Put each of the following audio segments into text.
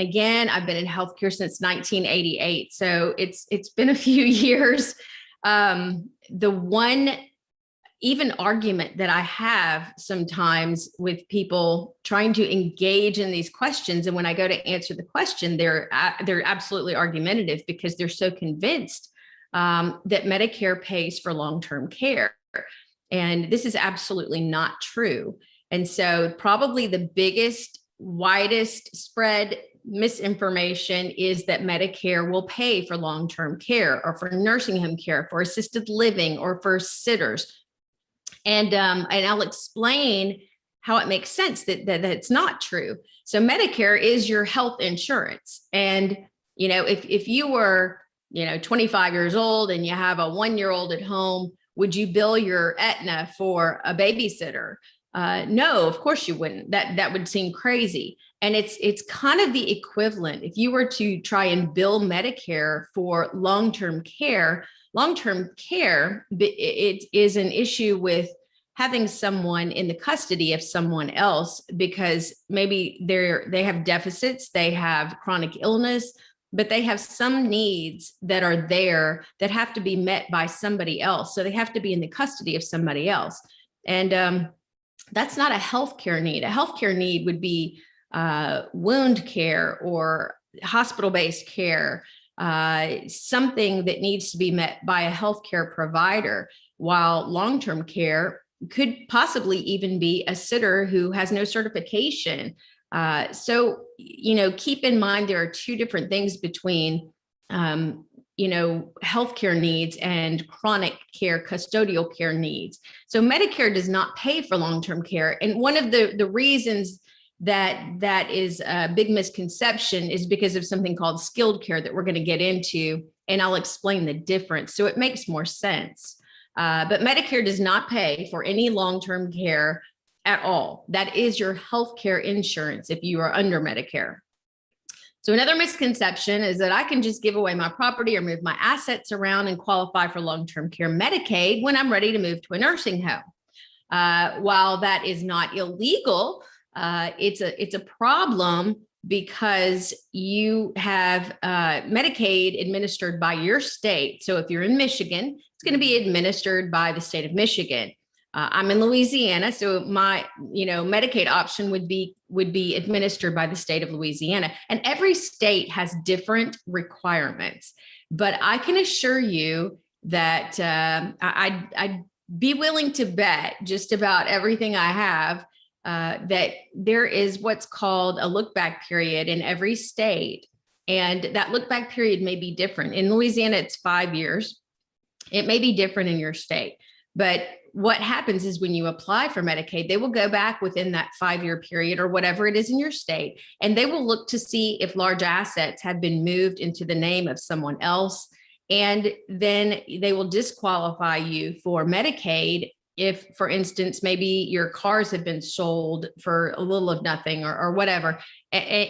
again, I've been in healthcare since 1988. So it's been a few years. The one even argument that I have sometimes with people trying to engage in these questions, and when I go to answer the question, they're absolutely argumentative because they're so convinced that Medicare pays for long-term care. And this is absolutely not true. And so probably the biggest, widest spread misinformation is that Medicare will pay for long-term care or for nursing home care, for assisted living, or for sitters. And I'll explain how it makes sense that it's not true. So Medicare is your health insurance. And, if you were, 25 years old and you have a 1-year-old at home, would you bill your Aetna for a babysitter? No, of course you wouldn't. That would seem crazy. And it's kind of the equivalent. If you were to try and bill Medicare for long-term care, it is an issue with having someone in the custody of someone else because maybe they have deficits, they have chronic illness, but they have some needs that are there that have to be met by somebody else. So they have to be in the custody of somebody else. And that's not a healthcare need. A healthcare need would be wound care or hospital-based care, something that needs to be met by a healthcare provider, while long-term care could possibly even be a sitter who has no certification. So, keep in mind, there are two different things between, healthcare needs and chronic care, custodial care needs. So Medicare does not pay for long-term care. And one of the reasons that is a big misconception is because of something called skilled care that we're going to get into, and I'll explain the difference. So it makes more sense. But Medicare does not pay for any long-term care at all. That is your healthcare insurance if you are under Medicare. So another misconception is that I can just give away my property or move my assets around and qualify for long-term care Medicaid when I'm ready to move to a nursing home. While that is not illegal, it's a problem because you have Medicaid administered by your state. So if you're in Michigan, it's going to be administered by the state of Michigan. I'm in Louisiana, so my Medicaid option would be administered by the state of Louisiana. And every state has different requirements. But I can assure you that I'd be willing to bet just about everything I have that there is what's called a look back period in every state. And that look back period may be different. In Louisiana, it's 5 years. It may be different in your state. But what happens is when you apply for Medicaid, they will go back within that 5-year period or whatever it is in your state, and they will look to see if large assets have been moved into the name of someone else. And then they will disqualify you for Medicaid if, for instance, maybe your cars have been sold for a little of nothing or whatever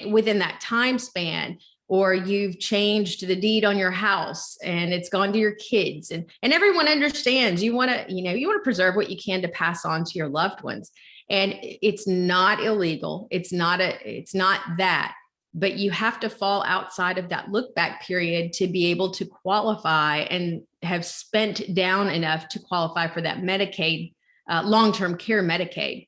within that time span, or you've changed the deed on your house and it's gone to your kids. And everyone understands you want to preserve what you can to pass on to your loved ones. And it's not illegal. It's not that. But you have to fall outside of that look back period to be able to qualify and have spent down enough to qualify for that Medicaid, long-term care Medicaid.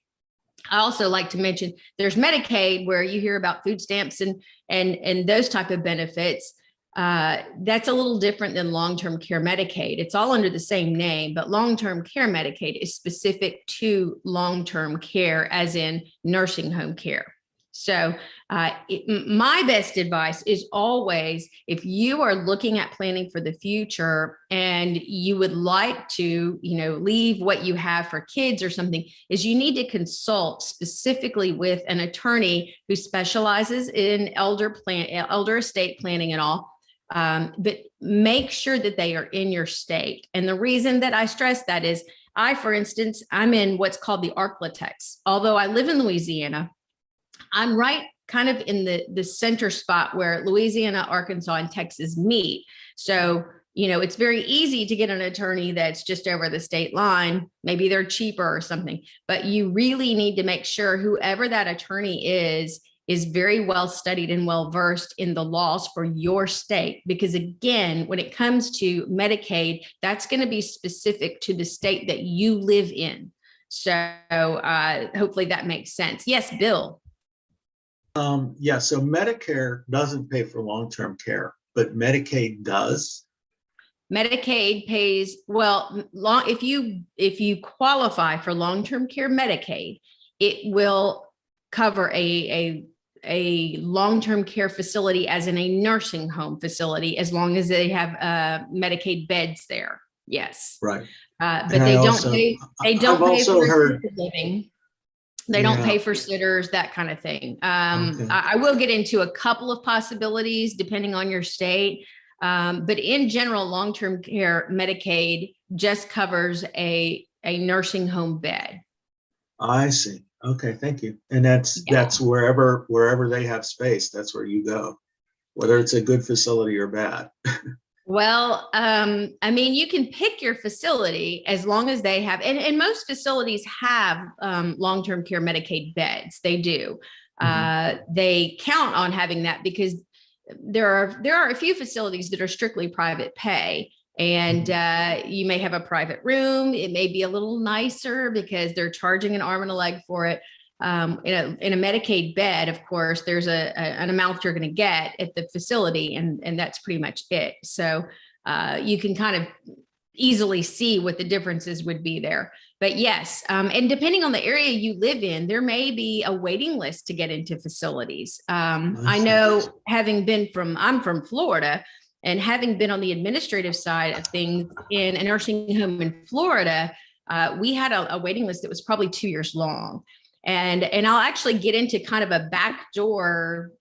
I also like to mention there's Medicaid where you hear about food stamps and those type of benefits. That's a little different than long-term care Medicaid. It's all under the same name, but long-term care Medicaid is specific to long-term care, as in nursing home care. So my best advice is always, if you are looking at planning for the future and you would like to, leave what you have for kids or something, is you need to consult specifically with an attorney who specializes in elder estate planning and all. But make sure that they are in your state. And the reason that I stress that is for instance, I'm in what's called the Arklatex. Although I live in Louisiana, I'm right kind of in the center spot where Louisiana, Arkansas, and Texas meet. So, it's very easy to get an attorney that's just over the state line. Maybe they're cheaper or something, but you really need to make sure whoever that attorney is is very well studied and well versed in the laws for your state. Because again, when it comes to Medicaid, that's going to be specific to the state that you live in. So hopefully that makes sense. Yes, Bill. Yeah, so Medicare doesn't pay for long-term care, but Medicaid does. Medicaid pays, well, if you qualify for long-term care Medicaid, it will cover a long-term care facility as in a nursing home facility, as long as they have Medicaid beds there. Yes. Right. But they don't pay for assisted living. They don't pay for sitters, that kind of thing. Okay. I will get into a couple of possibilities depending on your state. But in general, long-term care Medicaid just covers a nursing home bed. I see. Okay, thank you. And that's wherever they have space, that's where you go, whether it's a good facility or bad. Well, I mean, you can pick your facility as long as they have, and most facilities have long-term care Medicaid beds. They do. They count on having that because there are a few facilities that are strictly private pay, and you may have a private room. It may be a little nicer because they're charging an arm and a leg for it. In a Medicaid bed, of course, there's an amount you're going to get at the facility, and that's pretty much it. So you can kind of easily see what the differences would be there. But yes, and depending on the area you live in, there may be a waiting list to get into facilities. I know, I'm from Florida, and having been on the administrative side of things in a nursing home in Florida, we had a waiting list that was probably 2 years long. And I'll actually get into kind of a backdoor,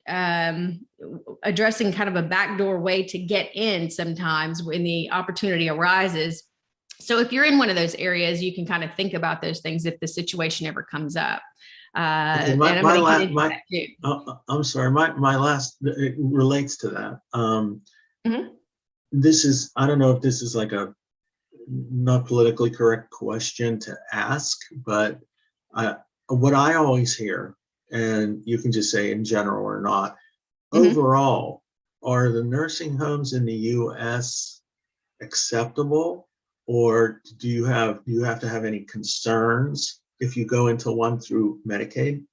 addressing kind of a backdoor way to get in sometimes when the opportunity arises. So if you're in one of those areas, you can kind of think about those things if the situation ever comes up. Okay, I'm sorry, my last, it relates to that. This is, I don't know if this is like a not politically correct question to ask, but what I always hear, and you can just say in general or not, overall, are the nursing homes in the US acceptable, or do you have to have any concerns if you go into one through Medicaid?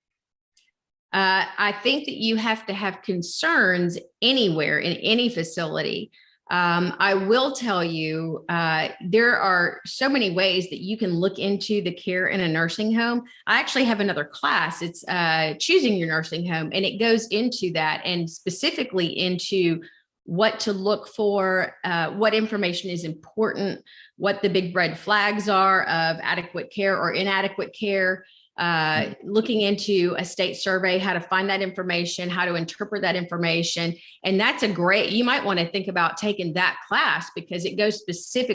I think that you have to have concerns anywhere in any facility. I will tell you, there are so many ways that you can look into the care in a nursing home. I actually have another class. It's choosing your nursing home, and it goes into that and specifically into what to look for, what information is important, what the big red flags are of adequate care or inadequate care. Looking into a state survey, how to find that information, how to interpret that information. And that's you might want to think about taking that class because it goes specific